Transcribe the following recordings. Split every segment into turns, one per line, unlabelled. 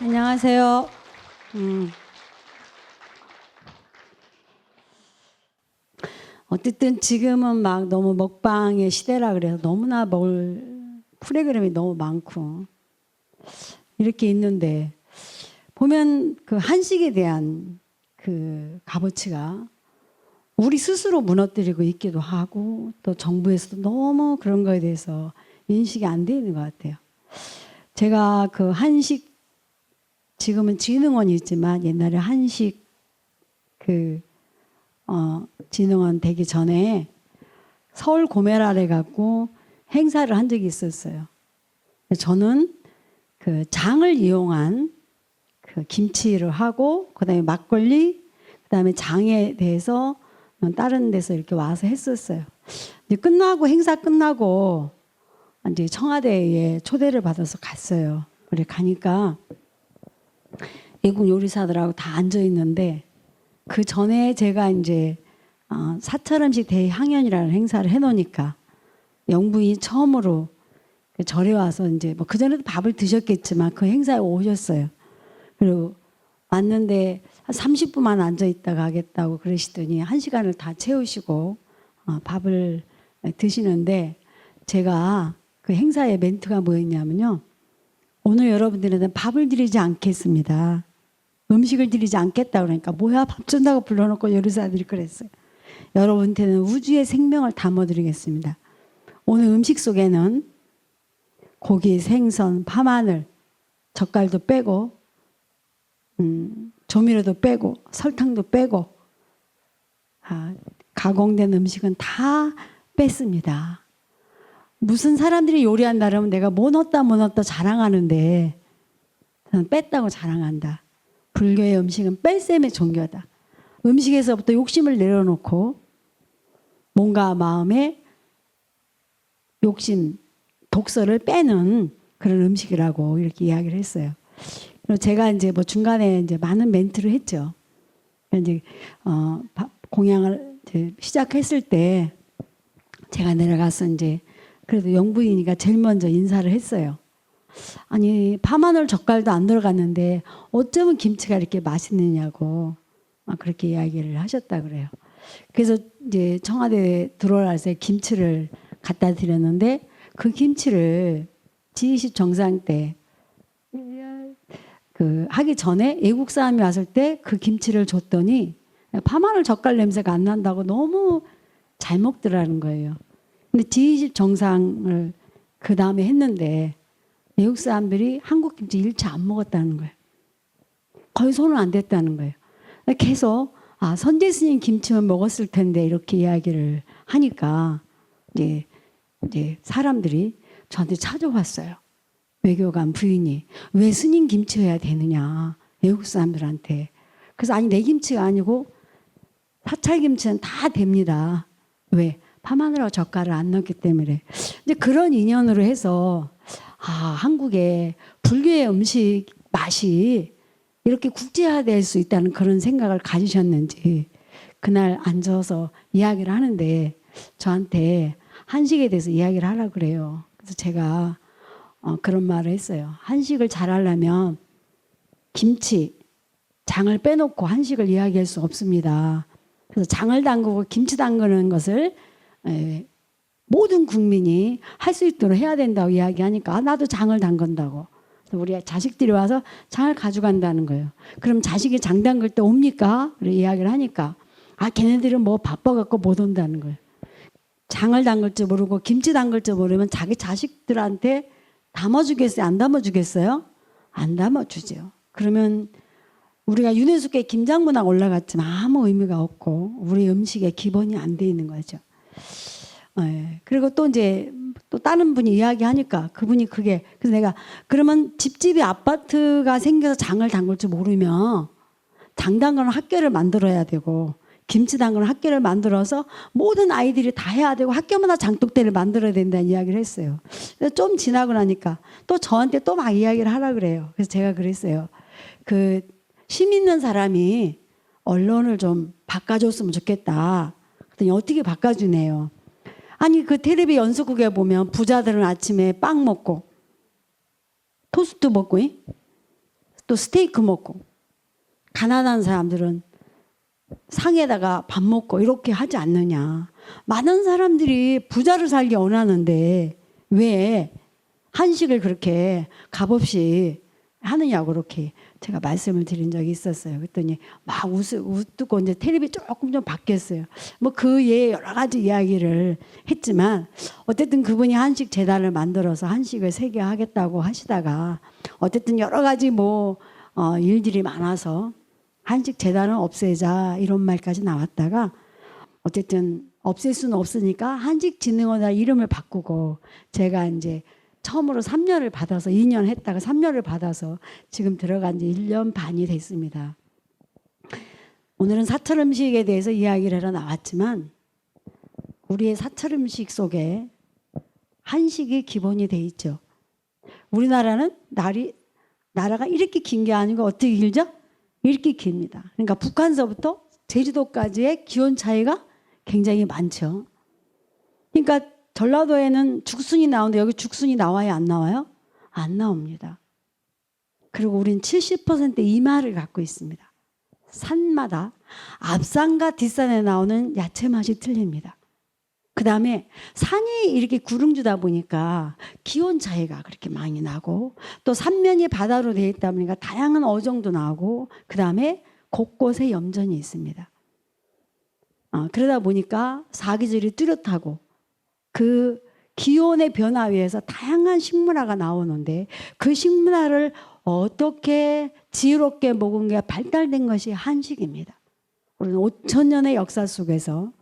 안녕하세요. 어쨌든 지금은 막 너무 먹방의 시대라 그래서 너무나 먹을 프로그램이 너무 많고 이렇게 있는데 보면 그 한식에 대한 그 값어치가 우리 스스로 무너뜨리고 있기도 하고 또 정부에서도 너무 그런 거에 대해서 인식이 안 돼 있는 것 같아요. 제가 그 한식 지금은 진흥원이 있지만 옛날에 한식 진흥원 되기 전에 서울 고메라를 갖고 행사를 한 적이 있었어요. 저는 그 장을 이용한 그 김치를 하고 그다음에 막걸리 그다음에 장에 대해서 다른 데서 이렇게 와서 했었어요. 이제 끝나고 행사 끝나고 이제 청와대에 초대를 받아서 갔어요. 그래 가니까 외국 요리사들하고 다 앉아 있는데 그 전에 제가 이제 사찰음식 대항연이라는 행사를 해놓으니까 영부인이 처음으로 절에 와서 이제 뭐 그전에도 밥을 드셨겠지만 그 행사에 오셨어요. 그리고 왔는데 한 30분만 앉아 있다 가겠다고 그러시더니 1시간을 다 채우시고 밥을 드시는데 제가 그 행사의 멘트가 뭐였냐면요. 오늘 여러분들한테 밥을 드리지 않겠습니다. 음식을 드리지 않겠다 그러니까 뭐야 밥 준다고 불러놓고 요리사들이 그랬어요. 여러분한테는 우주의 생명을 담아드리겠습니다. 오늘 음식 속에는 고기, 생선, 파마늘, 젓갈도 빼고 조미료도 빼고 설탕도 빼고 가공된 음식은 다 뺐습니다. 무슨 사람들이 요리한다면 내가 뭐 넣었다 자랑하는데 저는 뺐다고 자랑한다. 불교의 음식은 뺄셈의 종교다. 음식에서부터 욕심을 내려놓고 몸과 마음의 욕심, 독소를 빼는 그런 음식이라고 이렇게 이야기를 했어요. 그리고 제가 이제 뭐 중간에 이제 많은 멘트를 했죠. 이제 공양을 이제 시작했을 때 제가 내려가서 이제 그래도 영부인이니까 제일 먼저 인사를 했어요. 아니 파마늘 젓갈도 안 들어갔는데 어쩌면 김치가 이렇게 맛있느냐고 그렇게 이야기를 하셨다 그래요. 그래서 이제 청와대에 들어올 때 김치를 갖다 드렸는데 그 김치를 G20 정상 때 그 하기 전에 외국 사람이 왔을 때 그 김치를 줬더니 파마늘 젓갈 냄새가 안 난다고 너무 잘 먹더라는 거예요. 근데 G20 정상을 그 다음에 했는데 외국 사람들이 한국 김치 일체 안 먹었다는 거예요. 거의 손을 안 댔다는 거예요. 계속 선제 스님 김치만 먹었을 텐데 이렇게 이야기를 하니까 이제 사람들이 저한테 찾아왔어요. 외교관 부인이 왜 스님 김치여야 되느냐 외국 사람들한테. 그래서 아니 내 김치가 아니고 사찰 김치는 다 됩니다. 왜? 파마늘하고 젓갈을 안 넣기 때문에. 이제 그런 인연으로 해서 한국의 불교의 음식 맛이 이렇게 국제화될 수 있다는 그런 생각을 가지셨는지 그날 앉아서 이야기를 하는데 저한테 한식에 대해서 이야기를 하라고 그래요. 그래서 제가 그런 말을 했어요. 한식을 잘하려면 김치, 장을 빼놓고 한식을 이야기할 수 없습니다. 그래서 장을 담그고 김치 담그는 것을 모든 국민이 할 수 있도록 해야 된다고 이야기하니까 나도 장을 담근다고. 우리 자식들이 와서 장을 가져간다는 거예요. 그럼 자식이 장 담글 때 옵니까? 그렇게 이야기를 하니까 걔네들은 뭐 바빠갖고 못 온다는 거예요. 장을 담글 줄 모르고 김치 담글 줄 모르면 자기 자식들한테 담아주겠어요? 안 담아주겠어요? 안 담아주죠. 그러면 우리가 유네스코에 김장문화가 올라갔지만 아무 의미가 없고 우리 음식의 기본이 안 돼 있는 거죠. 그리고 또 이제 또 다른 분이 이야기하니까 그분이 그게 그래서 내가 그러면 집집이 아파트가 생겨서 장을 담글 줄 모르면 장 담그는 학교를 만들어야 되고 김치 담그는 학교를 만들어서 모든 아이들이 다 해야 되고 학교마다 장독대를 만들어야 된다는 이야기를 했어요. 그래서 좀 지나고 나니까 또 저한테 또 막 이야기를 하라 그래요. 그래서 제가 그랬어요. 그 힘 있는 사람이 언론을 좀 바꿔줬으면 좋겠다. 그랬더니 어떻게 바꿔주네요. 아니 그 텔레비 연속극에 보면 부자들은 아침에 빵 먹고 토스트 먹고 또 스테이크 먹고, 가난한 사람들은 상에다가 밥 먹고 이렇게 하지 않느냐. 많은 사람들이 부자로 살기 원하는데 왜 한식을 그렇게 값없이 하느냐고 그렇게 제가 말씀을 드린 적이 있었어요. 그랬더니 막 웃고 이제 텔레비 조금 좀 바뀌었어요. 뭐 그 외에 여러 가지 이야기를 했지만 어쨌든 그분이 한식 재단을 만들어서 한식을 세계하겠다고 하시다가 어쨌든 여러 가지 일들이 많아서 한식 재단을 없애자 이런 말까지 나왔다가 어쨌든 없앨 수는 없으니까 한식진흥원이라 이름을 바꾸고 제가 이제 처음으로 3년을 받아서 2년 했다가 3년을 받아서 지금 들어간 지 1년 반이 됐습니다. 오늘은 사철 음식에 대해서 이야기를 하러 나왔지만 우리의 사철 음식 속에 한식이 기본이 돼 있죠. 우리나라는 나라가 이렇게 긴 게 아니고 어떻게 길죠? 이렇게 깁니다. 그러니까 북한서부터 제주도까지의 기온 차이가 굉장히 많죠. 그러니까 전라도에는 죽순이 나오는데 여기 죽순이 나와요? 안 나와요? 안 나옵니다. 그리고 우린 70% 이마를 갖고 있습니다. 산마다 앞산과 뒷산에 나오는 야채 맛이 틀립니다. 그 다음에 산이 이렇게 구릉주다 보니까 기온 차이가 그렇게 많이 나고 또 산면이 바다로 되어 있다 보니까 다양한 어종도 나오고 그 다음에 곳곳에 염전이 있습니다. 그러다 보니까 사계절이 뚜렷하고 그 기온의 변화에 의해서 다양한 식문화가 나오는데 그 식문화를 어떻게 지혜롭게 먹은 게 발달된 것이 한식입니다. 우리는 5,000년의 역사 속에서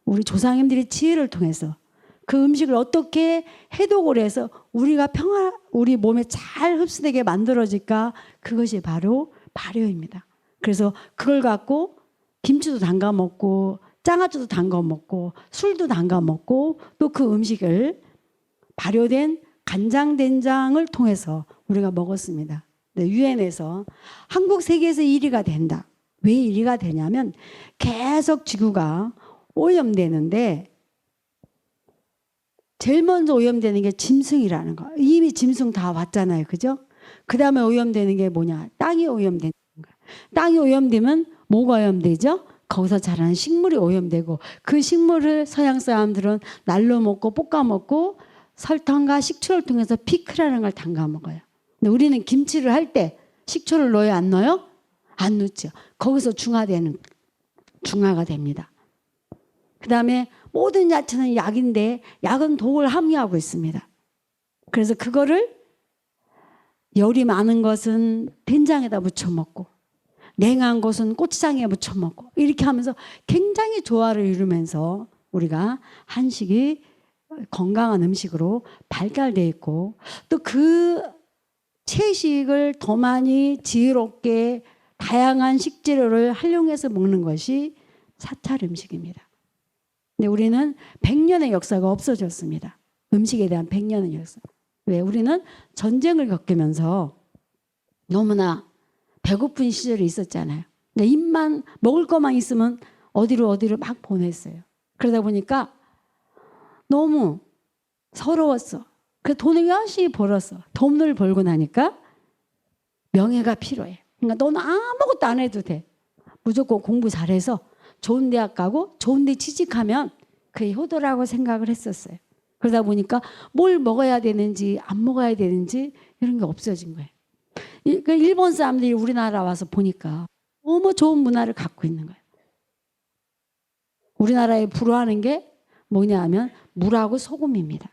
우리 조상님들이 지혜를 통해서 그 음식을 어떻게 해독을 해서 우리가 우리 몸에 잘 흡수되게 만들어질까 그것이 바로 발효입니다. 그래서 그걸 갖고 김치도 담가 먹고 장아찌도 담가 먹고 술도 담가 먹고 또 그 음식을 발효된 간장 된장을 통해서 우리가 먹었습니다. 네, 유엔에서 한국 세계에서 1위가 된다. 왜 1위가 되냐면 계속 지구가 오염되는데 제일 먼저 오염되는 게 짐승이라는 거. 이미 짐승 다 왔잖아요. 그죠? 그 다음에 오염되는 게 뭐냐? 땅이 오염되는 거예요. 땅이 오염되면 뭐가 오염되죠? 거기서 자라는 식물이 오염되고 그 식물을 서양 사람들은 날로 먹고 볶아 먹고 설탕과 식초를 통해서 피클이라는 걸 담가 먹어요. 근데 우리는 김치를 할 때 식초를 넣어요? 안 넣어요? 안 넣죠. 거기서 중화가 됩니다. 그 다음에 모든 야채는 약인데 약은 독을 함유하고 있습니다. 그래서 그거를 열이 많은 것은 된장에다 묻혀 먹고 냉한 것은 고추장에 묻혀 먹고 이렇게 하면서 굉장히 조화를 이루면서 우리가 한식이 건강한 음식으로 발달되어 있고 또 그 채식을 더 많이 지혜롭게 다양한 식재료를 활용해서 먹는 것이 사찰 음식입니다. 근데 우리는 100년의 역사가 없어졌습니다. 음식에 대한 100년의 역사. 왜? 우리는 전쟁을 겪으면서 너무나 배고픈 시절이 있었잖아요. 근데 입만 먹을 것만 있으면 어디로 막 보냈어요. 그러다 보니까 너무 서러웠어. 그래서 돈을 열심히 벌었어. 돈을 벌고 나니까 명예가 필요해. 그러니까 너는 아무것도 안 해도 돼. 무조건 공부 잘해서 좋은 대학 가고 좋은 데 취직하면 그게 효도라고 생각을 했었어요. 그러다 보니까 뭘 먹어야 되는지 안 먹어야 되는지 이런 게 없어진 거예요. 일본 사람들이 우리나라 와서 보니까 너무 좋은 문화를 갖고 있는 거예요. 우리나라에 불화하는 게 뭐냐 하면 물하고 소금입니다.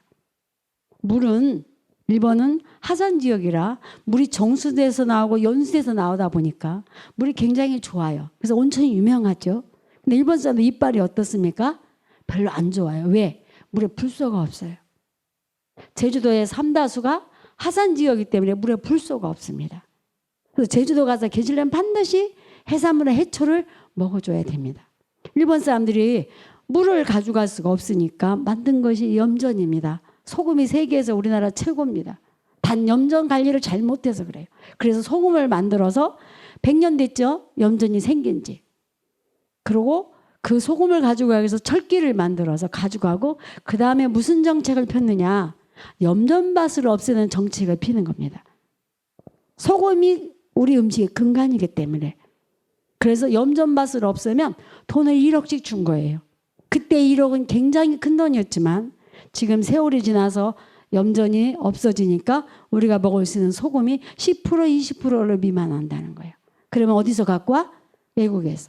물은 일본은 하산 지역이라 물이 정수대에서 나오고 연수대에서 나오다 보니까 물이 굉장히 좋아요. 그래서 온천이 유명하죠. 근데 일본 사람들 이빨이 어떻습니까? 별로 안 좋아요. 왜? 물에 불소가 없어요. 제주도의 삼다수가 하산 지역이기 때문에 물에 불소가 없습니다. 그래서 제주도 가서 계시려면 반드시 해산물의 해초를 먹어줘야 됩니다. 일본 사람들이 물을 가져갈 수가 없으니까 만든 것이 염전입니다. 소금이 세계에서 우리나라 최고입니다. 단 염전 관리를 잘못해서 그래요. 그래서 소금을 만들어서 100년 됐죠? 염전이 생긴 지. 그리고 그 소금을 가지고 가기 위해서 철기를 만들어서 가져가고 그 다음에 무슨 정책을 폈느냐? 염전밭을 없애는 정책을 피는 겁니다. 소금이 우리 음식의 근간이기 때문에. 그래서 염전밭을 없애면 돈을 1억씩 준 거예요. 그때 1억은 굉장히 큰 돈이었지만 지금 세월이 지나서 염전이 없어지니까 우리가 먹을 수 있는 소금이 10% 20%를 미만한다는 거예요. 그러면 어디서 갖고 와? 외국에서.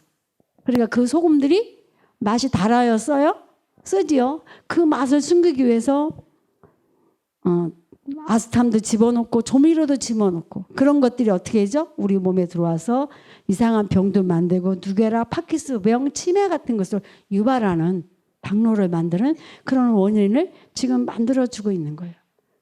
그러니까 그 소금들이 맛이 달아요? 써요? 쓰지요. 그 맛을 숨기기 위해서 아스탐도 집어넣고 조미료도 집어넣고 그런 것들이 어떻게 하죠? 우리 몸에 들어와서 이상한 병도 만들고 누게라, 파키스병, 치매 같은 것을 유발하는 당뇨를 만드는 그런 원인을 지금 만들어주고 있는 거예요.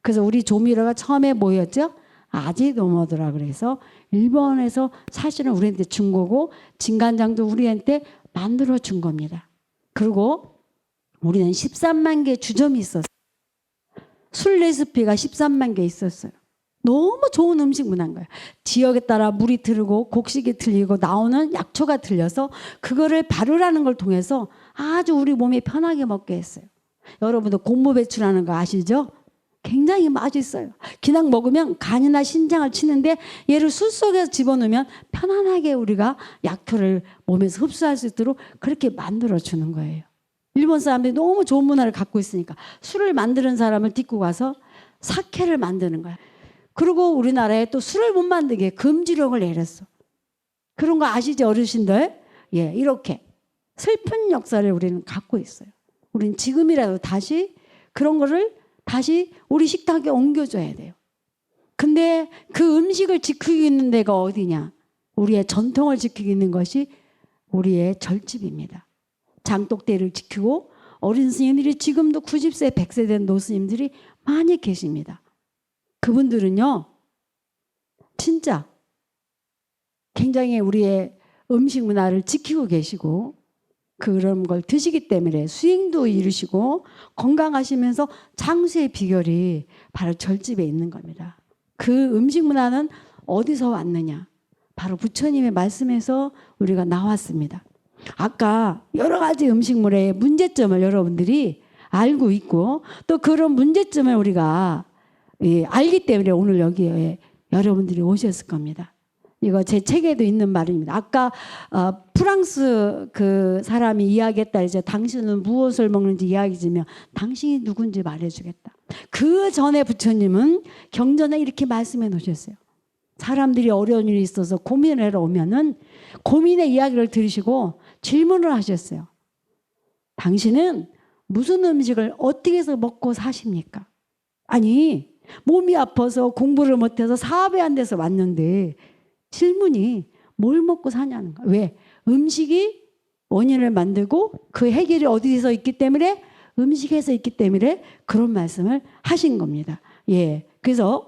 그래서 우리 조미료가 처음에 뭐였죠? 아지노모드라 그래서 일본에서 사실은 우리한테 준 거고 진간장도 우리한테 만들어 준 겁니다. 그리고 우리는 13만 개 주점이 있었어요. 술 레시피가 13만 개 있었어요. 너무 좋은 음식 문화인 거예요. 지역에 따라 물이 틀리고 곡식이 틀리고 나오는 약초가 틀려서 그거를 바르라는 걸 통해서 아주 우리 몸에 편하게 먹게 했어요. 여러분도 고무배추라는 거 아시죠? 굉장히 맛있어요. 그냥 먹으면 간이나 신장을 치는데 얘를 술 속에서 집어넣으면 편안하게 우리가 약효를 몸에서 흡수할 수 있도록 그렇게 만들어주는 거예요. 일본 사람들이 너무 좋은 문화를 갖고 있으니까 술을 만드는 사람을 데리고 가서 사케를 만드는 거야. 그리고 우리나라에 또 술을 못 만들게 금지령을 내렸어. 그런 거 아시죠, 어르신들? 예, 이렇게 슬픈 역사를 우리는 갖고 있어요. 우리는 지금이라도 다시 그런 거를 다시 우리 식탁에 옮겨줘야 돼요. 근데 그 음식을 지키고 있는 데가 어디냐? 우리의 전통을 지키고 있는 것이 우리의 절집입니다. 장독대를 지키고 어린 스님들이 지금도 90세, 100세 된 노스님들이 많이 계십니다. 그분들은요, 진짜 굉장히 우리의 음식 문화를 지키고 계시고 그런 걸 드시기 때문에 수행도 이루시고 건강하시면서 장수의 비결이 바로 절집에 있는 겁니다. 그 음식 문화는 어디서 왔느냐? 바로 부처님의 말씀에서 우리가 나왔습니다. 아까 여러 가지 음식물의 문제점을 여러분들이 알고 있고 또 그런 문제점을 우리가 알기 때문에 오늘 여기에 여러분들이 오셨을 겁니다. 이거 제 책에도 있는 말입니다. 아까 프랑스 그 사람이 이야기했다. 이제 당신은 무엇을 먹는지 이야기지면 당신이 누군지 말해주겠다. 그 전에 부처님은 경전에 이렇게 말씀해 놓으셨어요. 사람들이 어려운 일이 있어서 고민을 하러 오면은 고민의 이야기를 들으시고 질문을 하셨어요. 당신은 무슨 음식을 어떻게 해서 먹고 사십니까? 아니 몸이 아파서 공부를 못해서 사업이 안 돼서 왔는데 질문이 뭘 먹고 사냐는 거야. 왜? 음식이 원인을 만들고 그 해결이 어디서 있기 때문에 음식에서 있기 때문에 그런 말씀을 하신 겁니다. 예, 그래서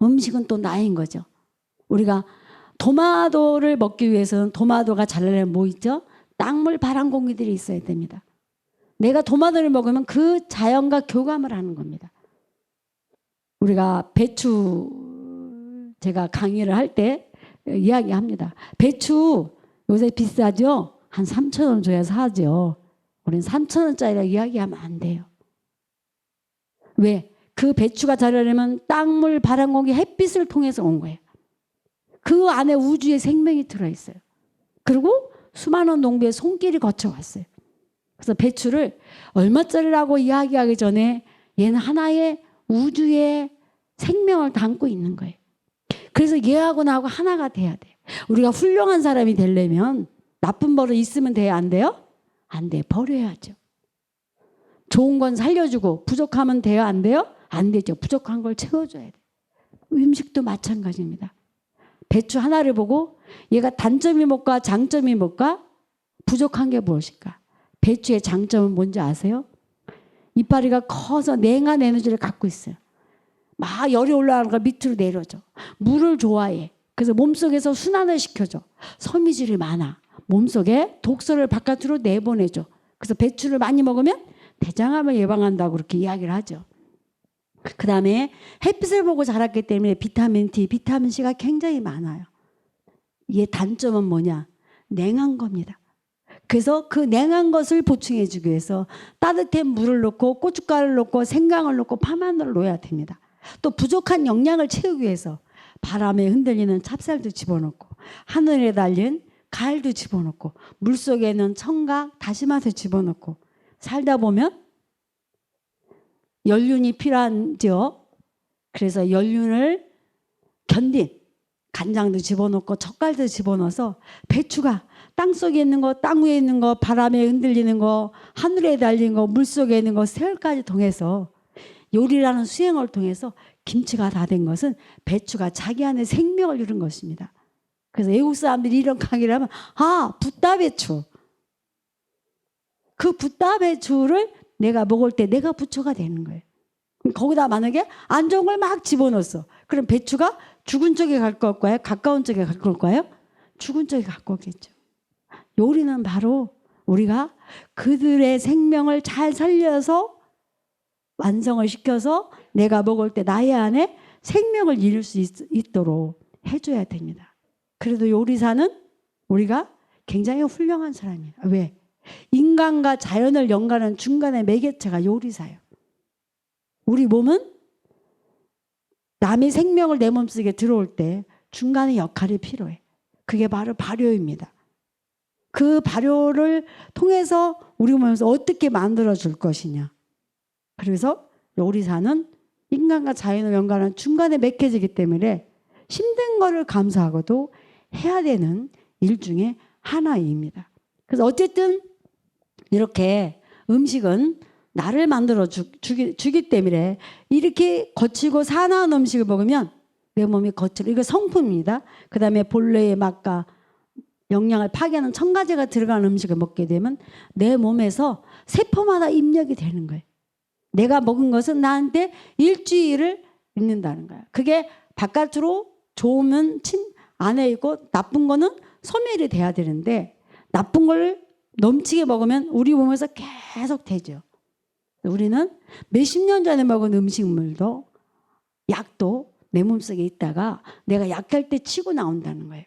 음식은 또 나인 거죠. 우리가 토마토를 먹기 위해서는 토마토가 자라려면 뭐 있죠? 땅물 바람 공기들이 있어야 됩니다. 내가 토마토를 먹으면 그 자연과 교감을 하는 겁니다. 우리가 배추 제가 강의를 할 때 이야기합니다. 배추 요새 비싸죠? 한 3,000원 줘야 사죠. 우리는 3,000원짜리라 이야기하면 안 돼요. 왜? 그 배추가 자라려면 땅물, 바람, 공기, 햇빛을 통해서 온 거예요. 그 안에 우주의 생명이 들어있어요. 그리고 수많은 농부의 손길이 거쳐왔어요. 그래서 배추를 얼마짜리라고 이야기하기 전에 얘는 하나의 우주의 생명을 담고 있는 거예요. 그래서 얘하고 나하고 하나가 돼야 돼. 우리가 훌륭한 사람이 되려면 나쁜 버릇 있으면 돼요? 안 돼요? 안 돼. 버려야죠. 좋은 건 살려주고 부족하면 돼요? 안 돼요? 안 되죠. 부족한 걸 채워줘야 돼. 음식도 마찬가지입니다. 배추 하나를 보고 얘가 단점이 뭘까 장점이 뭘까 부족한 게 무엇일까? 배추의 장점은 뭔지 아세요? 이파리가 커서 냉한 에너지를 갖고 있어요. 막 열이 올라가니까 밑으로 내려져. 물을 좋아해. 그래서 몸속에서 순환을 시켜줘. 섬유질이 많아. 몸속에 독소를 바깥으로 내보내줘. 그래서 배추를 많이 먹으면 대장암을 예방한다고 그렇게 이야기를 하죠. 그 다음에 햇빛을 보고 자랐기 때문에 비타민 D, 비타민 C가 굉장히 많아요. 이게 단점은 뭐냐? 냉한 겁니다. 그래서 그 냉한 것을 보충해 주기 위해서 따뜻한 물을 넣고 고춧가루를 넣고 생강을 넣고 파마늘을 넣어야 됩니다. 또 부족한 영양을 채우기 위해서 바람에 흔들리는 찹쌀도 집어넣고 하늘에 달린 가을도 집어넣고 물속에 있는 청각, 다시마도 집어넣고 살다 보면 연륜이 필요한지요. 그래서 연륜을 견딘 간장도 집어넣고 젓갈도 집어넣어서 배추가 땅속에 있는 거, 땅 위에 있는 거, 바람에 흔들리는 거, 하늘에 달린 거, 물속에 있는 거, 세월까지 통해서 요리라는 수행을 통해서 김치가 다 된 것은 배추가 자기 안에 생명을 이룬 것입니다. 그래서 외국 사람들이 이런 강의를 하면 붓다배추. 그 붓다배추를 내가 먹을 때 내가 부처가 되는 거예요. 거기다 만약에 안 좋은 걸 막 집어넣었어. 그럼 배추가 죽은 쪽에 갈 걸까요? 가까운 쪽에 갈 걸까요? 죽은 쪽에 갈 거겠죠. 요리는 바로 우리가 그들의 생명을 잘 살려서 완성을 시켜서 내가 먹을 때 나의 안에 생명을 이룰 수 있도록 해줘야 됩니다. 그래도 요리사는 우리가 굉장히 훌륭한 사람이에요. 왜? 인간과 자연을 연결하는 중간의 매개체가 요리사예요. 우리 몸은 남의 생명을 내 몸속에 들어올 때 중간에 역할이 필요해. 그게 바로 발효입니다. 그 발효를 통해서 우리 몸에서 어떻게 만들어 줄 것이냐. 그래서 요리사는 인간과 자연을 연결하는 중간에 매개지기 때문에 힘든 거를 감수하고도 해야 되는 일 중에 하나입니다. 그래서 어쨌든 이렇게 음식은 나를 만들어 주기 때문에 이렇게 거치고 사나운 음식을 먹으면 내 몸이 거칠어. 이거 성품입니다. 그 다음에 본래의 맛과 영양을 파괴하는 첨가제가 들어간 음식을 먹게 되면 내 몸에서 세포마다 입력이 되는 거예요. 내가 먹은 것은 나한테 일주일을 있는다는 거야. 그게 바깥으로 좋으면 안에 있고 나쁜 거는 소멸이 돼야 되는데 나쁜 걸 넘치게 먹으면 우리 몸에서 계속 되죠. 우리는 몇십 년 전에 먹은 음식물도 약도 내 몸속에 있다가 내가 약할 때 치고 나온다는 거예요.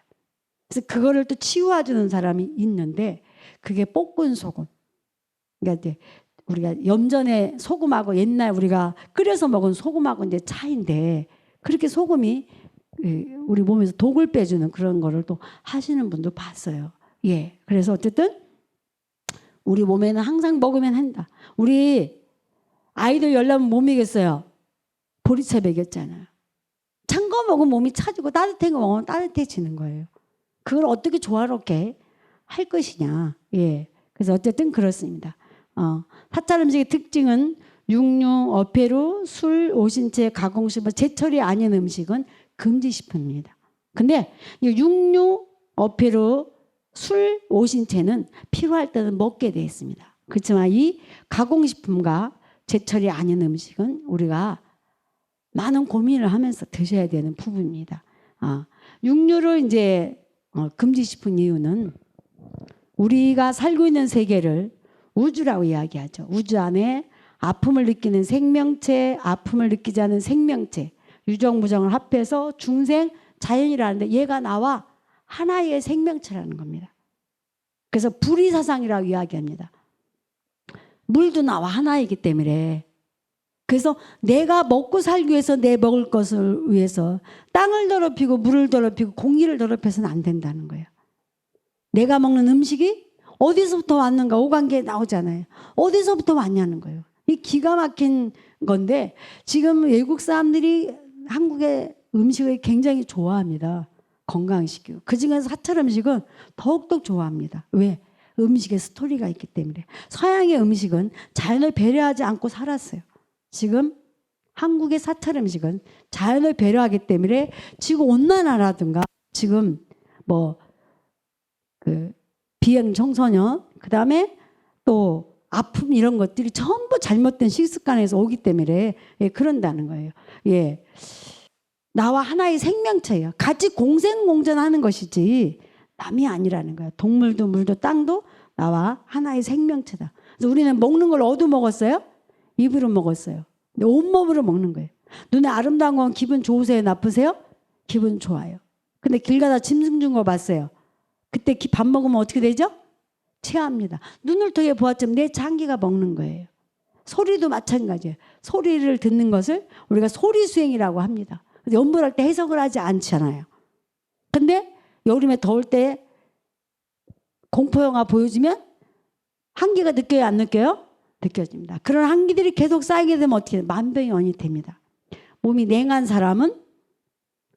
그래서 그거를 또 치유해주는 사람이 있는데 그게 볶은 소금. 그러니까 이제 우리가 염전에 소금하고 옛날 우리가 끓여서 먹은 소금하고 이제 차이인데 그렇게 소금이 우리 몸에서 독을 빼주는 그런 거를 또 하시는 분도 봤어요. 예. 그래서 어쨌든 우리 몸에는 항상 먹으면 한다. 우리 아이들 열나면 못 먹였어요. 보리차 먹였잖아요. 찬 거 먹으면 몸이 차지고 따뜻한 거 먹으면 따뜻해지는 거예요. 그걸 어떻게 조화롭게 할 것이냐. 예. 그래서 어쨌든 그렇습니다. 사찰 음식의 특징은 육류, 어패류, 술, 오신채, 가공식품, 제철이 아닌 음식은 금지식품입니다. 근데 육류, 어패류, 술, 오신채는 필요할 때는 먹게 되어 있습니다. 그렇지만 이 가공식품과 제철이 아닌 음식은 우리가 많은 고민을 하면서 드셔야 되는 부분입니다. 육류를 이제 금지시킨 이유는 우리가 살고 있는 세계를 우주라고 이야기하죠. 우주 안에 아픔을 느끼는 생명체, 아픔을 느끼지 않는 생명체, 유정무정을 합해서 중생, 자연이라는데 얘가 나와 하나의 생명체라는 겁니다. 그래서 불이사상이라고 이야기합니다. 물도 나와 하나이기 때문에 그래서 내가 먹고 살기 위해서 내 먹을 것을 위해서 땅을 더럽히고 물을 더럽히고 공기를 더럽혀서는 안 된다는 거예요. 내가 먹는 음식이 어디서부터 왔는가 오관계에 나오잖아요. 어디서부터 왔냐는 거예요. 이 기가 막힌 건데 지금 외국 사람들이 한국의 음식을 굉장히 좋아합니다. 건강식이고 그중에서 사찰 음식은 더욱더 좋아합니다. 왜? 음식에 스토리가 있기 때문에. 서양의 음식은 자연을 배려하지 않고 살았어요. 지금 한국의 사찰 음식은 자연을 배려하기 때문에 지구 온난화라든가 지금 비행 청소년 그다음에 또 아픔 이런 것들이 전부 잘못된 식습관에서 오기 때문에 그런다는 거예요. 예. 나와 하나의 생명체예요. 같이 공생공존하는 것이지 남이 아니라는 거예요. 동물도 물도 땅도 나와 하나의 생명체다. 그래서 우리는 먹는 걸 어디서 먹었어요? 입으로 먹었어요. 근데 온몸으로 먹는 거예요. 눈에 아름다운 건 기분 좋으세요? 나쁘세요? 기분 좋아요. 근데 길 가다 짐승 준 거 봤어요. 그때 밥 먹으면 어떻게 되죠? 체합니다. 눈을 통해 보았지만 내 장기가 먹는 거예요. 소리도 마찬가지예요. 소리를 듣는 것을 우리가 소리수행이라고 합니다. 연불할 때 해석을 하지 않잖아요. 근데 여름에 더울 때 공포영화 보여주면 한기가 느껴요, 안 느껴요? 느껴집니다. 그런 한기들이 계속 쌓이게 되면 어떻게 돼요? 만병이 됩니다. 몸이 냉한 사람은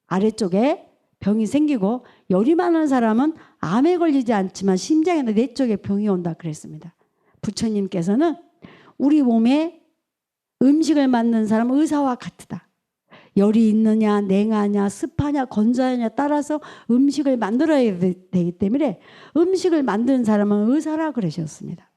아래쪽에 병이 생기고, 열이 많은 사람은 암에 걸리지 않지만 심장이나 뇌 쪽에 병이 온다 그랬습니다. 부처님께서는 우리 몸에 음식을 만드는 사람은 의사와 같다. 열이 있느냐, 냉하냐, 습하냐, 건조하냐 따라서 음식을 만들어야 되기 때문에 음식을 만드는 사람은 의사라 그러셨습니다.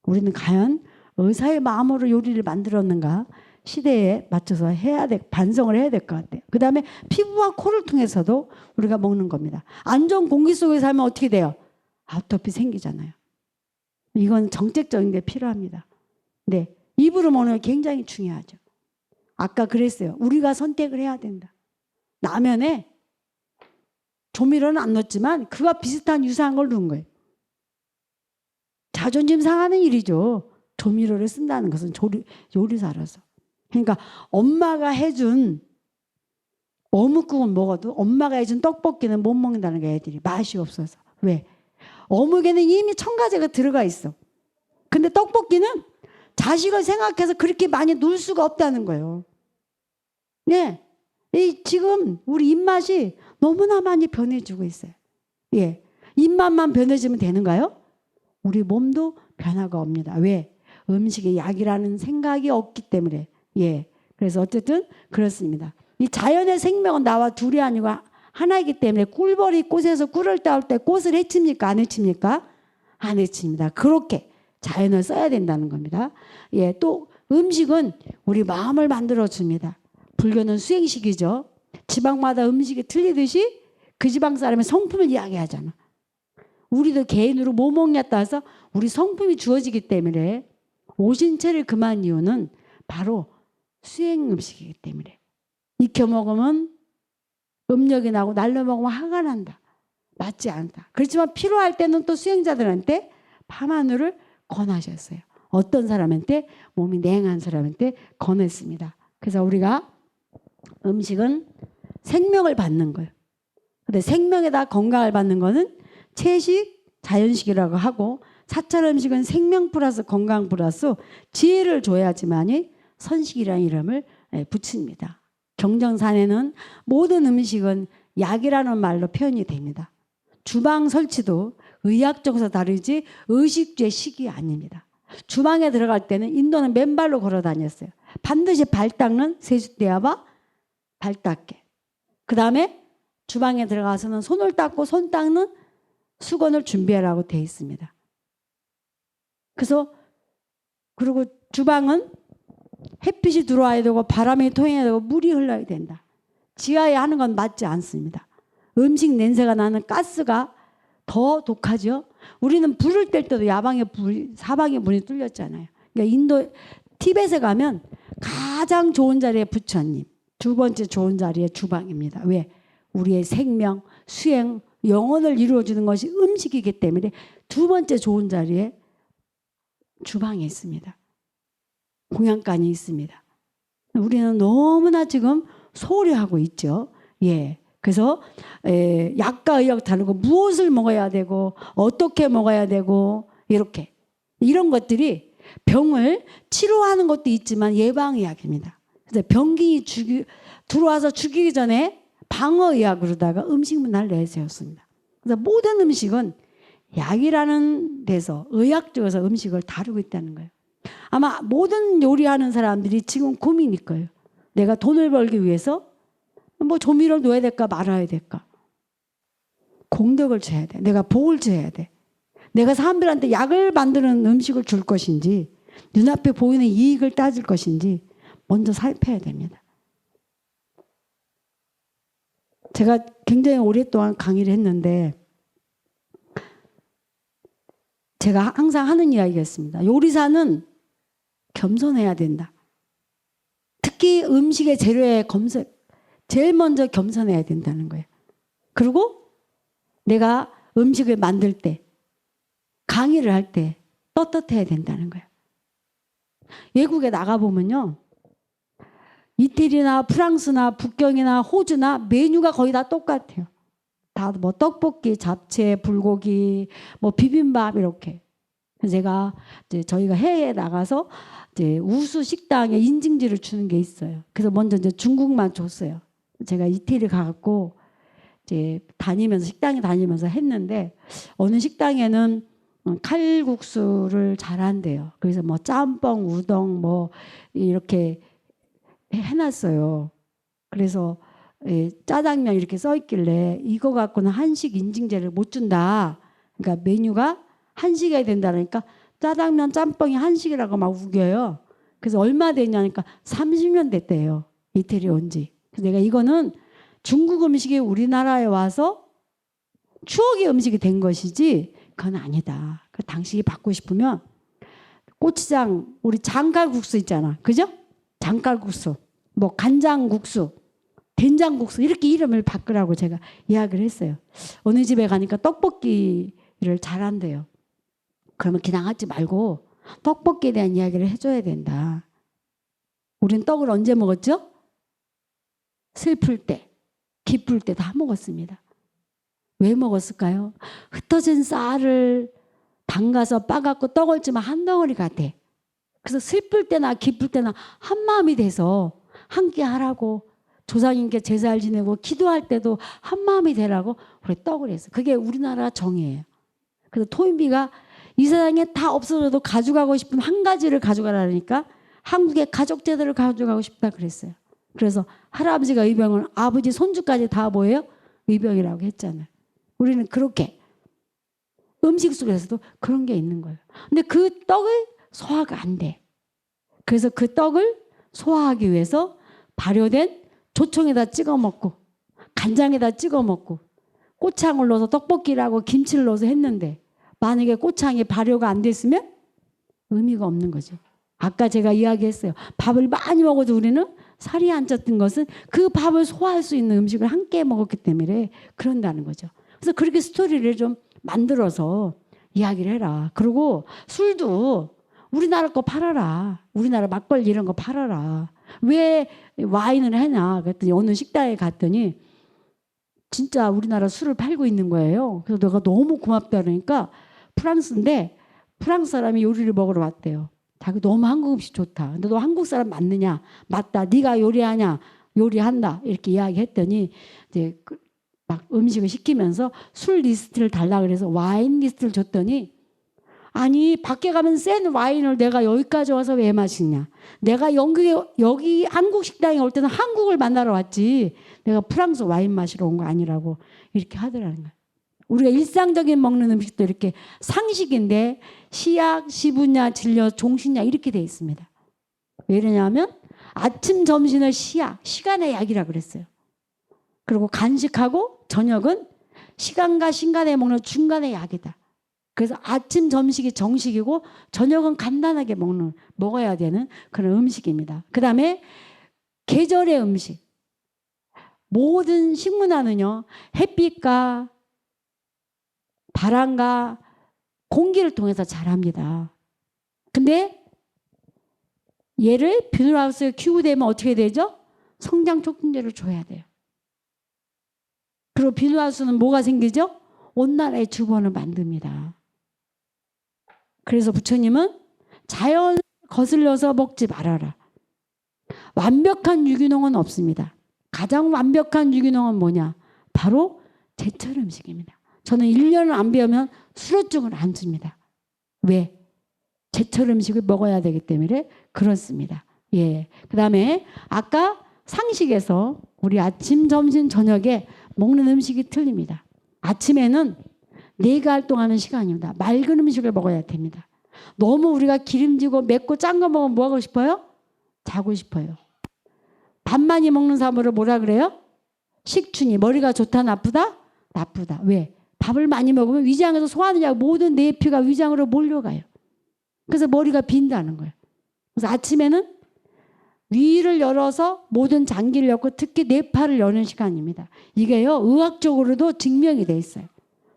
우리는 과연 의사의 마음으로 요리를 만들었는가? 시대에 맞춰서 해야 돼, 반성을 해야 될 것 같아요. 그 다음에 피부와 코를 통해서도 우리가 먹는 겁니다. 안 좋은 공기 속에 살면 어떻게 돼요? 아토피 생기잖아요. 이건 정책적인 게 필요합니다. 네, 입으로 먹는 게 굉장히 중요하죠. 아까 그랬어요. 우리가 선택을 해야 된다. 라면에 조미료는 안 넣었지만 그와 비슷한 유사한 걸 넣은 거예요. 자존심 상하는 일이죠. 조미료를 쓴다는 것은 요리사라서. 그러니까 엄마가 해준 어묵국은 먹어도 엄마가 해준 떡볶이는 못 먹는다는 게 애들이 맛이 없어서. 왜? 어묵에는 이미 첨가제가 들어가 있어. 근데 떡볶이는 자식을 생각해서 그렇게 많이 넣을 수가 없다는 거예요. 네. 지금 우리 입맛이 너무나 많이 변해지고 있어요. 예. 입맛만 변해지면 되는가요? 우리 몸도 변화가 옵니다. 왜? 음식이 약이라는 생각이 없기 때문에. 예. 그래서 어쨌든 그렇습니다. 이 자연의 생명은 나와 둘이 아니고 하나이기 때문에 꿀벌이 꽃에서 꿀을 따올 때 꽃을 해칩니까? 안 해칩니까? 안 해칩니다. 그렇게 자연을 써야 된다는 겁니다. 예. 또 음식은 우리 마음을 만들어 줍니다. 불교는 수행식이죠. 지방마다 음식이 틀리듯이 그 지방 사람의 성품을 이야기하잖아. 우리도 개인으로 뭐 먹냐에 따라서 우리 성품이 주어지기 때문에 오신채를 금한 이유는 바로 수행 음식이기 때문에. 익혀 먹으면 음력이 나고 날려 먹으면 화가 난다. 맞지 않다. 그렇지만 필요할 때는 또 수행자들한테 밤하늘을 권하셨어요. 어떤 사람한테? 몸이 냉한 사람한테 권했습니다. 그래서 우리가 음식은 생명을 받는 거예요. 근데 생명에다 건강을 받는 거는 채식, 자연식이라고 하고, 사찰 음식은 생명 플러스 건강 플러스 지혜를 줘야지만이 선식이라는 이름을 붙입니다. 경정산에는 모든 음식은 약이라는 말로 표현이 됩니다. 주방 설치도 의학적으로 다르지 의식주의 식이 아닙니다. 주방에 들어갈 때는 인도는 맨발로 걸어 다녔어요. 반드시 발 닦는 세숫대야와 발 닦게. 그 다음에 주방에 들어가서는 손을 닦고 손 닦는 수건을 준비하라고 되어 있습니다. 그래서 그리고 주방은 햇빛이 들어와야 되고 바람이 통해야 되고 물이 흘러야 된다. 지하에 하는 건 맞지 않습니다. 음식 냄새가 나는 가스가 더 독하죠. 우리는 불을 뗄 때도 사방에 문이 뚫렸잖아요. 그러니까 인도 티벳에 가면 가장 좋은 자리에 부처님, 두 번째 좋은 자리에 주방입니다. 왜? 우리의 생명, 수행, 영혼을 이루어주는 것이 음식이기 때문에 두 번째 좋은 자리에 주방이 있습니다. 공양간이 있습니다. 우리는 너무나 지금 소홀히 하고 있죠. 예. 그래서 약과 의학 다르고 무엇을 먹어야 되고 어떻게 먹어야 되고 이렇게 이런 것들이 병을 치료하는 것도 있지만 예방의학입니다. 그래서 병기 들어와서 죽이기 전에 방어의학으로다가 음식 문화를 내세웠습니다. 그래서 모든 음식은 약이라는 데서 의학적에서 음식을 다루고 있다는 거예요. 아마 모든 요리하는 사람들이 지금 고민일 거예요. 내가 돈을 벌기 위해서 뭐 조미료를 넣어야 될까 말아야 될까. 공덕을 줘야 돼. 내가 복을 줘야 돼. 내가 사람들한테 약을 만드는 음식을 줄 것인지 눈앞에 보이는 이익을 따질 것인지 먼저 살펴야 됩니다. 제가 굉장히 오랫동안 강의를 했는데 제가 항상 하는 이야기가 있습니다. 요리사는 겸손해야 된다. 특히 음식의 재료에 제일 먼저 겸손해야 된다는 거예요. 그리고 내가 음식을 만들 때, 강의를 할 때 떳떳해야 된다는 거예요. 외국에 나가보면요. 이태리나 프랑스나 북경이나 호주나 메뉴가 거의 다 똑같아요. 다 뭐 떡볶이, 잡채, 불고기, 뭐 비빔밥 이렇게. 그래서 제가 이제 저희가 해외에 나가서 이제 우수 식당에 인증지를 주는 게 있어요. 그래서 먼저 이제 중국만 줬어요. 제가 이태리 가갖고 이제 다니면서 식당에 다니면서 했는데 어느 식당에는 칼국수를 잘한대요. 그래서 뭐 짬뽕, 우동 뭐 이렇게 해놨어요. 그래서 짜장면 이렇게 써 있길래 이거 갖고는 한식 인증제를 못 준다. 그러니까 메뉴가 한식이어야 된다니까 짜장면 짬뽕이 한식이라고 막 우겨요. 그래서 얼마 됐냐니까 30년 됐대요. 이태리 온 지. 그래서 내가 이거는 중국 음식이 우리나라에 와서 추억의 음식이 된 것이지 그건 아니다. 그 당신이 받고 싶으면 고추장 우리 장칼국수 있잖아. 그죠? 장칼국수 뭐 간장국수 된장국수 이렇게 이름을 바꾸라고 제가 이야기를 했어요. 어느 집에 가니까 떡볶이를 잘한대요. 그러면 그냥 하지 말고 떡볶이에 대한 이야기를 해줘야 된다. 우린 떡을 언제 먹었죠? 슬플 때, 기쁠 때 다 먹었습니다. 왜 먹었을까요? 흩어진 쌀을 담가서 빠갖고 떡을지만 한 덩어리 같아. 그래서 슬플 때나 기쁠 때나 한 마음이 돼서 함께 하라고 조상님께 제사를 지내고 기도할 때도 한 마음이 되라고 우리 떡을 했어. 그게 우리나라 정이에요. 그래서 토인비가 이 세상에 다 없어져도 가져가고 싶은 한 가지를 가져가라니까 한국의 가족 제도를 가져가고 싶다 그랬어요. 그래서 할아버지가 의병을 아버지 손주까지 다 뭐예요? 의병이라고 했잖아요. 우리는 그렇게 음식 속에서도 그런 게 있는 거예요. 근데 그 떡을 소화가 안 돼. 그래서 그 떡을 소화하기 위해서 발효된 조청에다 찍어 먹고 간장에다 찍어 먹고 꼬창을 넣어서 떡볶이라고 김치를 넣어서 했는데 만약에 꼬창이 발효가 안 됐으면 의미가 없는 거죠. 아까 제가 이야기했어요. 밥을 많이 먹어도 우리는 살이 안 쪘던 것은 그 밥을 소화할 수 있는 음식을 함께 먹었기 때문에 그런다는 거죠. 그래서 그렇게 스토리를 좀 만들어서 이야기를 해라. 그리고 술도 우리나라 거 팔아라. 우리나라 막걸리 이런 거 팔아라. 왜 와인을 해냐 그랬더니 어느 식당에 갔더니 진짜 우리나라 술을 팔고 있는 거예요. 그래서 내가 너무 고맙다 그러니까 프랑스인데 프랑스 사람이 요리를 먹으러 왔대요. 자기 너무 한국 음식 좋다. 근데 너 한국 사람 맞느냐? 맞다. 네가 요리하냐? 요리한다. 이렇게 이야기했더니 이제 막 음식을 시키면서 술 리스트를 달라 그래서 와인 리스트를 줬더니 아니 밖에 가면 센 와인을 내가 여기까지 와서 왜 마시냐? 내가 여기 한국 식당에 올 때는 한국을 만나러 왔지 내가 프랑스 와인 마시러 온 거 아니라고 이렇게 하더라는 거예요. 우리가 일상적인 먹는 음식도 이렇게 상식인데 시약, 시분야, 진료, 종신약 이렇게 돼 있습니다. 왜 이러냐면 아침, 점심을 시약, 시간의 약이라 그랬어요. 그리고 간식하고 저녁은 시간과 신간에 먹는 중간의 약이다. 그래서 아침, 점심이 정식이고 저녁은 간단하게 먹어야 되는 그런 음식입니다. 그 다음에 계절의 음식. 모든 식문화는요. 햇빛과 바람과 공기를 통해서 자랍니다. 근데 얘를 비닐하우스에 키우게 되면 어떻게 되죠? 성장 촉진제를 줘야 돼요. 그리고 비닐하우스는 뭐가 생기죠? 온난화의 주번을 만듭니다. 그래서 부처님은 자연 거슬려서 먹지 말아라. 완벽한 유기농은 없습니다. 가장 완벽한 유기농은 뭐냐? 바로 제철 음식입니다. 저는 1년을 안 배우면 수료증을 안 줍니다. 왜? 제철 음식을 먹어야 되기 때문에 그렇습니다. 예. 그 다음에 아까 상식에서 우리 아침, 점심, 저녁에 먹는 음식이 틀립니다. 아침에는 뇌가 활동하는 시간입니다. 맑은 음식을 먹어야 됩니다. 너무 우리가 기름지고 맵고 짠 거 먹으면 뭐 하고 싶어요? 자고 싶어요. 밥 많이 먹는 사람을 뭐라 그래요? 식춘이. 머리가 좋다 나쁘다? 나쁘다. 왜? 밥을 많이 먹으면 위장에서 소화하느냐 모든 내피가 위장으로 몰려가요. 그래서 머리가 빈다는 거예요. 그래서 아침에는 위를 열어서 모든 장기를 열고 특히 뇌파를 여는 시간입니다. 이게요 의학적으로도 증명이 돼 있어요.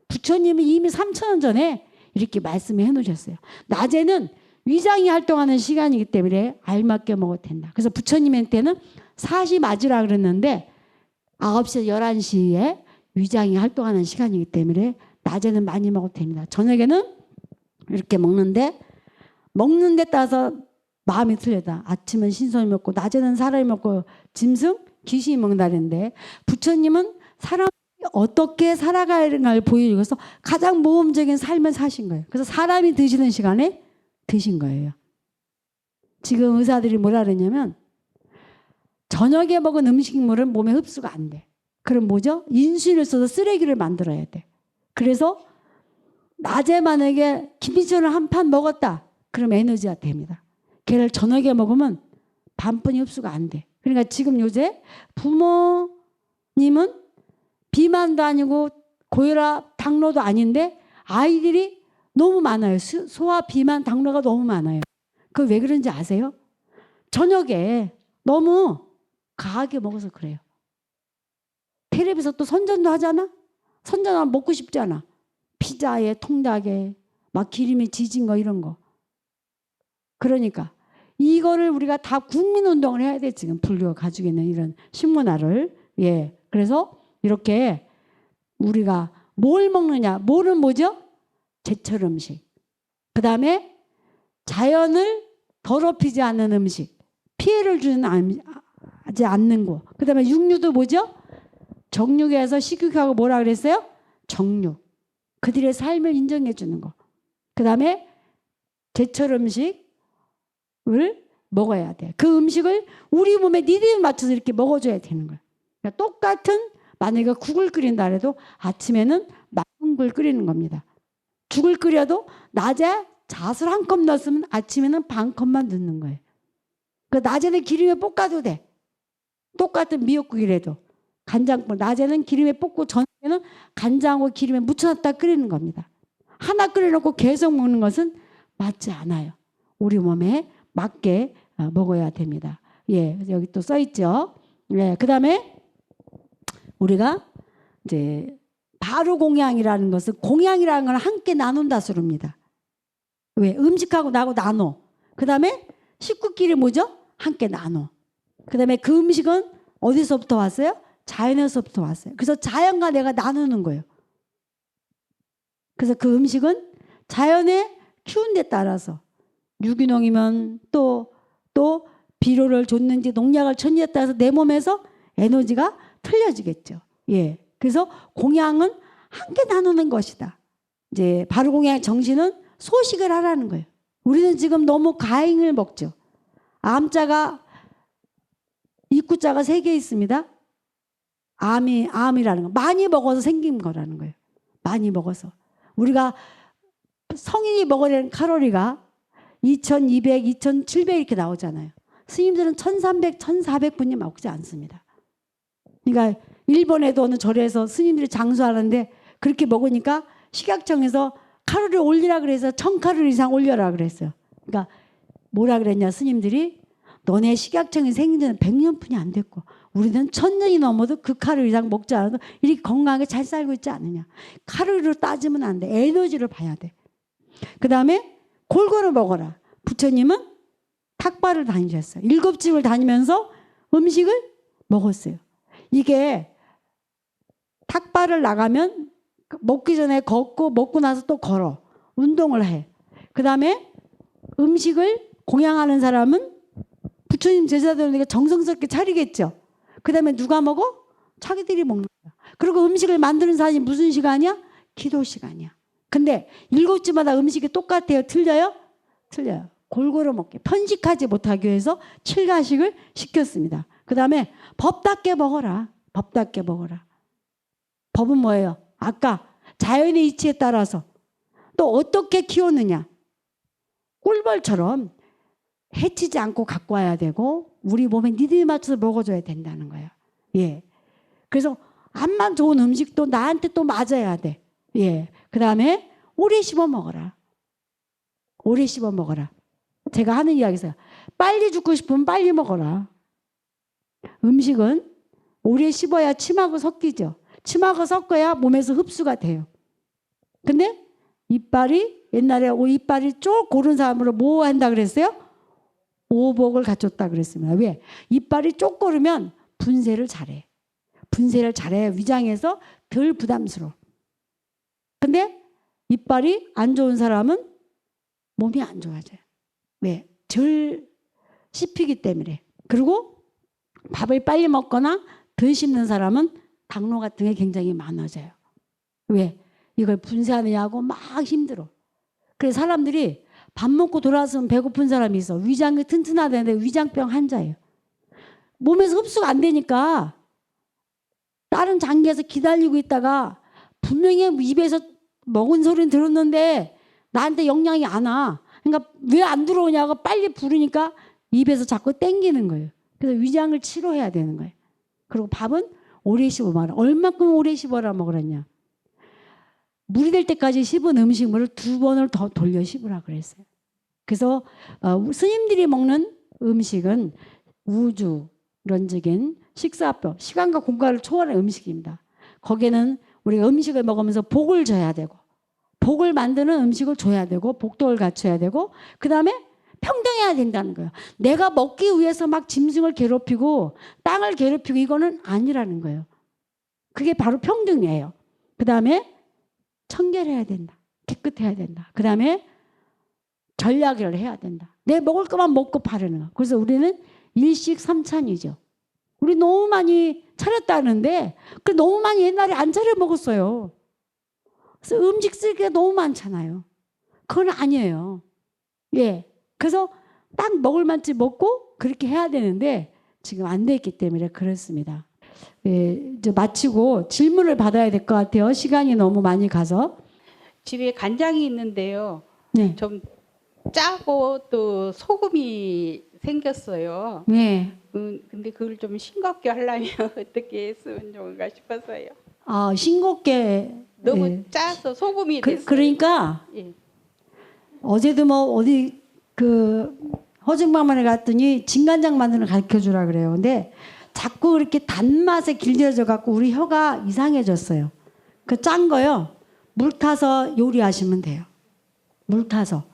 부처님이 이미 3,000년 전에 이렇게 말씀해 놓으셨어요. 낮에는 위장이 활동하는 시간이기 때문에 알맞게 먹어도 된다. 그래서 부처님한테는 사시 맞으라 그랬는데 9시에서 11시에 위장이 활동하는 시간이기 때문에 낮에는 많이 먹어도 됩니다. 저녁에는 이렇게 먹는데 따라서 마음이 틀리다. 아침은 신선이 먹고 낮에는 사람이 먹고 짐승, 귀신이 먹는다는데 부처님은 사람이 어떻게 살아가야 하는가를 보여주고서 가장 모험적인 삶을 사신 거예요. 그래서 사람이 드시는 시간에 드신 거예요. 지금 의사들이 뭐라 그러냐면 저녁에 먹은 음식물은 몸에 흡수가 안 돼. 그럼 뭐죠? 인슐린을 써서 쓰레기를 만들어야 돼. 그래서 낮에 만약에 김치전을 한 판 먹었다. 그럼 에너지가 됩니다. 걔를 저녁에 먹으면 반뿐이 흡수가 안 돼. 그러니까 지금 요새 부모님은 비만도 아니고 고혈압, 당뇨도 아닌데 아이들이 너무 많아요. 소아, 비만, 당뇨가 너무 많아요. 그 왜 그런지 아세요? 저녁에 너무 과하게 먹어서 그래요. 텔레비에서 또 선전도 하잖아? 선전하면 먹고 싶잖아. 피자에 통닭에 막 기름에 지진 거 이런 거. 그러니까 이거를 우리가 다 국민운동을 해야 돼. 지금 불교가 가지고 있는 이런 식문화를. 예. 그래서 이렇게 우리가 뭘 먹느냐. 뭐는 뭐죠? 제철 음식. 그 다음에 자연을 더럽히지 않는 음식. 피해를 주지 않는 거. 그 다음에 육류도 뭐죠? 정육에서 식육하고 뭐라 그랬어요? 정육. 그들의 삶을 인정해 주는 거. 그 다음에 제철 음식을 먹어야 돼. 그 음식을 우리 몸에 리듬에 맞춰서 이렇게 먹어줘야 되는 거야. 그러니까 똑같은 만약에 국을 끓인다 해도 아침에는 맑은 물 끓이는 겁니다. 죽을 끓여도 낮에 잣을 한 컵 넣었으면 아침에는 반 컵만 넣는 거예요. 그 낮에는 기름에 볶아도 돼. 똑같은 미역국이라도. 간장국 낮에는 기름에 볶고 저녁에는 간장하고 기름에 묻혀놨다 끓이는 겁니다. 하나 끓여놓고 계속 먹는 것은 맞지 않아요. 우리 몸에 맞게 먹어야 됩니다. 예, 여기 또 써 있죠. 예, 그 다음에 우리가 이제 바로 공양이라는 것은 공양이라는 걸 함께 나눈다 소리입니다. 왜? 음식하고 나하고 나눠. 그 다음에 식구끼리 뭐죠? 함께 나눠. 그 다음에 그 음식은 어디서부터 왔어요? 자연에서부터 왔어요. 그래서 자연과 내가 나누는 거예요. 그래서 그 음식은 자연의 키운 데 따라서 유기농이면 또 비료를 줬는지 농약을 쳤는지에 따라서 내 몸에서 에너지가 틀려지겠죠. 예. 그래서 공양은 함께 나누는 것이다. 이제 바로 공양의 정신은 소식을 하라는 거예요. 우리는 지금 너무 가행을 먹죠. 암자가 입구자가 3개 있습니다. 암이라는 거. 많이 먹어서 생긴 거라는 거예요. 많이 먹어서. 우리가 성인이 먹어야 되는 칼로리가 2200, 2700 이렇게 나오잖아요. 스님들은 1300, 1400분이 먹지 않습니다. 그러니까 일본에도 어느 절에서 스님들이 장수하는데 그렇게 먹으니까 식약청에서 칼로리 올리라 그래서 1000칼로리 이상 올려라 그랬어요. 그러니까 뭐라 그랬냐 스님들이 너네 식약청이 생긴 지는 100년뿐이 안 됐고 우리는 1000년이 넘어도 그 칼로리 이상 먹지 않아도 이렇게 건강하게 잘 살고 있지 않느냐. 칼로리로 따지면 안 돼. 에너지를 봐야 돼. 그 다음에 골고루 먹어라. 부처님은 탁발을 다니셨어요. 7집을 다니면서 음식을 먹었어요. 이게 탁발을 나가면 먹기 전에 걷고 먹고 나서 또 걸어. 운동을 해. 그 다음에 음식을 공양하는 사람은 부처님 제자들에게 정성스럽게 차리겠죠. 그 다음에 누가 먹어? 자기들이 먹는 거야. 그리고 음식을 만드는 사람이 무슨 시간이야? 기도 시간이야. 근데 7집마다 음식이 똑같아요? 틀려요? 틀려요. 골고루 먹게. 편식하지 못하기 위해서 7가식을 시켰습니다. 그 다음에 법답게 먹어라. 법답게 먹어라. 법은 뭐예요? 아까 자연의 이치에 따라서 또 어떻게 키우느냐. 꿀벌처럼 해치지 않고 갖고 와야 되고 우리 몸에 리듬에 맞춰서 먹어줘야 된다는 거예요. 예. 그래서 암만 좋은 음식도 나한테 또 맞아야 돼. 예. 그 다음에 오래 씹어 먹어라. 오래 씹어 먹어라. 제가 하는 이야기에서 빨리 죽고 싶으면 빨리 먹어라. 음식은 오래 씹어야 침하고 섞이죠. 침하고 섞어야 몸에서 흡수가 돼요. 근데 이빨이 옛날에 이빨이 쭉 고른 사람으로 뭐 한다 그랬어요? 오복을 갖췄다 그랬습니다. 왜? 이빨이 쭉 고르면 분쇄를 잘해. 분쇄를 잘해. 위장에서 덜 부담스러워. 근데 이빨이 안 좋은 사람은 몸이 안 좋아져요. 왜? 덜 씹히기 때문에. 그리고 밥을 빨리 먹거나 덜 씹는 사람은 당뇨 같은 게 굉장히 많아져요. 왜? 이걸 분쇄하느냐고 막 힘들어. 그래서 사람들이 밥 먹고 돌아왔으면 배고픈 사람이 있어. 위장이 튼튼하다는데 위장병 환자예요. 몸에서 흡수가 안 되니까 다른 장기에서 기다리고 있다가 분명히 입에서 먹은 소리는 들었는데 나한테 영양이 안 와. 그러니까 왜 안 들어오냐고 빨리 부르니까 입에서 자꾸 땡기는 거예요. 그래서 위장을 치료해야 되는 거예요. 그리고 밥은 오래 씹어 먹어라. 얼마큼 오래 씹어라 먹으랬냐. 물이 될 때까지 씹은 음식물을 2번을 더 돌려 씹으라 그랬어요. 그래서 스님들이 먹는 음식은 우주론적인 식사법, 시간과 공간을 초월한 음식입니다. 거기에는 우리가 음식을 먹으면서 복을 줘야 되고 복을 만드는 음식을 줘야 되고 복덕을 갖춰야 되고 그 다음에 평등해야 된다는 거예요. 내가 먹기 위해서 막 짐승을 괴롭히고 땅을 괴롭히고 이거는 아니라는 거예요. 그게 바로 평등이에요. 그 다음에 청결해야 된다. 깨끗해야 된다. 그 다음에 전략을 해야 된다. 내 먹을 것만 먹고 바르는 거. 그래서 우리는 일식삼찬이죠. 우리 너무 많이 차렸다는데 너무 많이 옛날에 안 차려 먹었어요. 그래서 음식 쓰기가 너무 많잖아요. 그건 아니에요. 예. 그래서 딱 먹을 만큼 먹고 그렇게 해야 되는데 지금 안 돼 있기 때문에 그렇습니다. 예, 이제 마치고 질문을 받아야 될 것 같아요. 시간이 너무 많이 가서.
집에 간장이 있는데요.
네.
좀 짜고 또 소금이 생겼어요.
네.
근데 그걸 좀 싱겁게 하려면 어떻게 했으면 좋을까 싶어서요.
아, 싱겁게
너무
예.
짜서 소금이 됐어요.
그러니까
예.
어제도 뭐 어디 그 허증방문에 갔더니 진간장 만드는 거 가르쳐 주라 그래요. 근데 자꾸 그렇게 단맛에 길들여져 갖고 우리 혀가 이상해졌어요. 그 짠 거요. 물 타서 요리하시면 돼요. 물 타서.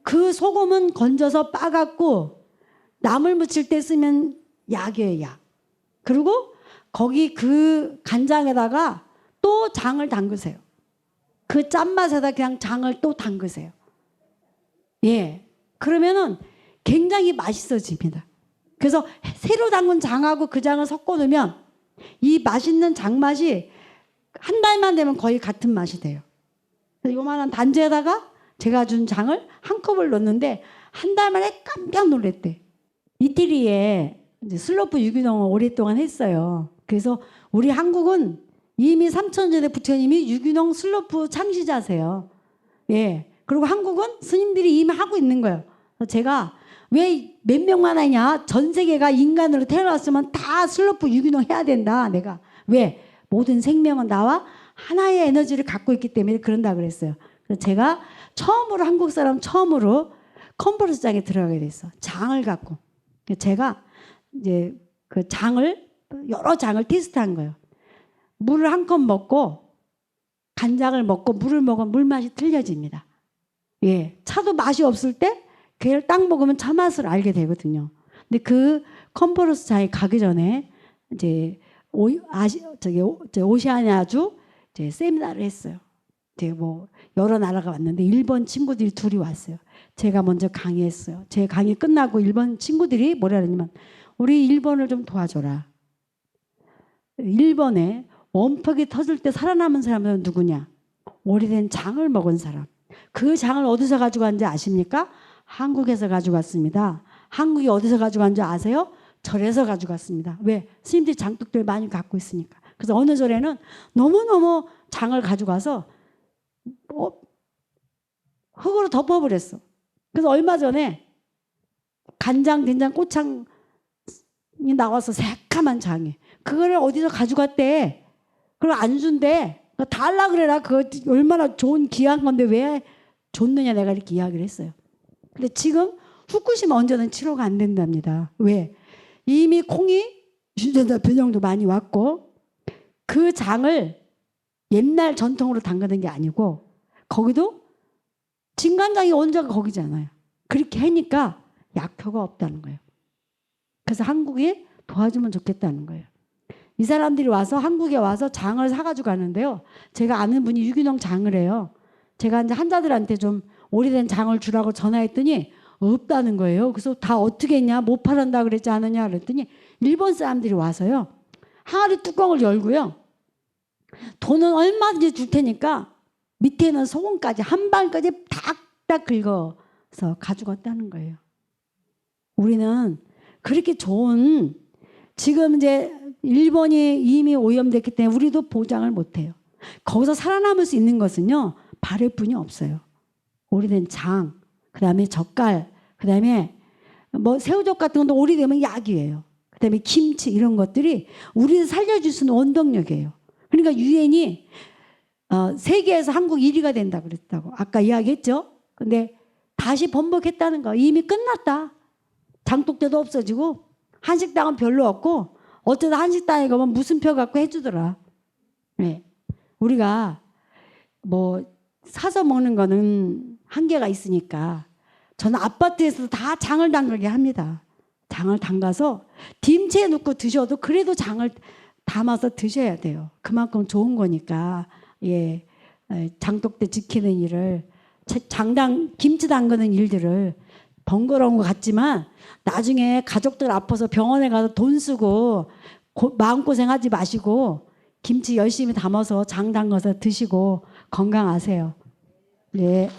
그 소금은 건져서 빠갖고 나물 무칠 때 쓰면 약이에요, 약. 그리고 거기 그 간장에다가 또 장을 담그세요. 그 짠맛에다 그냥 장을 또 담그세요. 예. 그러면은 굉장히 맛있어집니다. 그래서 새로 담근 장하고 그 장을 섞어 놓으면 이 맛있는 장맛이 한 달만 되면 거의 같은 맛이 돼요. 그래서 요만한 단지에다가 제가 준 장을 한 컵을 넣었는데 한 달 만에 깜짝 놀랐대. 이태리에 이제 슬로프 유기농을 오랫동안 했어요. 그래서 우리 한국은 이미 3천 전에 부처님이 유기농 슬로프 창시자세요. 예. 그리고 한국은 스님들이 이미 하고 있는 거예요. 그래서 제가 왜 몇 명만 하냐? 전 세계가 인간으로 태어났으면 다 슬로프 유기농 해야 된다. 내가 왜? 모든 생명은 나와 하나의 에너지를 갖고 있기 때문에 그런다 그랬어요. 그래서 제가 처음으로 한국 사람 처음으로 컨퍼런스장에 들어가게 됐어. 장을 갖고. 제가 이제 그 장을 여러 장을 테스트한 거예요. 물을 한 컵 먹고 간장을 먹고 물을 먹으면 물 맛이 틀려집니다. 예, 차도 맛이 없을 때 걔를 딱 먹으면 차 맛을 알게 되거든요. 근데 그 컨퍼런스장에 가기 전에 이제 오시아니아주 이제 세미나를 했어요. 이제 뭐 여러 나라가 왔는데 일본 친구들이 둘이 왔어요. 제가 먼저 강의했어요. 제 강의 끝나고 일본 친구들이 뭐라 그러냐면 우리 일본을 좀 도와줘라. 일본에 원퍽이 터질 때 살아남은 사람은 누구냐? 오래된 장을 먹은 사람. 그 장을 어디서 가지고 왔는지 아십니까? 한국에서 가지고 왔습니다. 한국이 어디서 가지고 왔는지 아세요? 절에서 가지고 왔습니다. 왜? 스님들이 장독들 많이 갖고 있으니까. 그래서 어느 절에는 너무너무 장을 가지고 와서 흙으로 덮어버렸어. 그래서 얼마 전에 간장, 된장, 꼬창이 나와서 새까만 장에 그거를 어디서 가지고 왔대. 그걸 안 준대. 달라 그래라. 그거 얼마나 좋은 귀한 건데 왜 줬느냐 내가 이렇게 이야기를 했어요. 근데 지금 후쿠시마 원전은 치료가 안 된답니다. 왜? 이미 콩이 유전자 변형도 많이 왔고 그 장을 옛날 전통으로 담그는 게 아니고 거기도 진간장이 원자가 거기잖아요. 그렇게 하니까 약효가 없다는 거예요. 그래서 한국이 도와주면 좋겠다는 거예요. 이 사람들이 와서 한국에 와서 장을 사가지고 가는데요. 제가 아는 분이 유기농 장을 해요. 제가 이제 환자들한테 좀 오래된 장을 주라고 전화했더니 없다는 거예요. 그래서 다 어떻게 했냐? 못 팔았다 그랬지 않느냐? 그랬더니 일본 사람들이 와서요. 항아리 뚜껑을 열고요. 돈은 얼마든지 줄 테니까 밑에는 소금까지 한 방까지 탁탁 긁어서 가져갔다는 거예요. 우리는 그렇게 좋은 지금 이제 일본이 이미 오염됐기 때문에 우리도 보장을 못해요. 거기서 살아남을 수 있는 것은요. 발효뿐이 없어요. 오래된 장, 그다음에 젓갈, 그다음에 뭐 새우젓 같은 것도 오래되면 약이에요. 그다음에 김치 이런 것들이 우리를 살려줄 수 있는 원동력이에요. 그러니까 유엔이 세계에서 한국 1위가 된다 그랬다고 아까 이야기했죠. 근데 다시 번복했다는 거. 이미 끝났다. 장독대도 없어지고 한식당은 별로 없고 어쩌다 한식당에 가면 무슨 표 갖고 해주더라. 네. 우리가 뭐 사서 먹는 거는 한계가 있으니까 저는 아파트에서도 다 장을 담그게 합니다. 장을 담가서 김치에 넣고 드셔도 그래도 장을 담아서 드셔야 돼요. 그만큼 좋은 거니까. 예, 장독대 지키는 일을 김치 담그는 일들을 번거로운 것 같지만 나중에 가족들 아파서 병원에 가서 돈 쓰고 마음고생하지 마시고 김치 열심히 담아서 장 담가서 드시고 건강하세요. 예.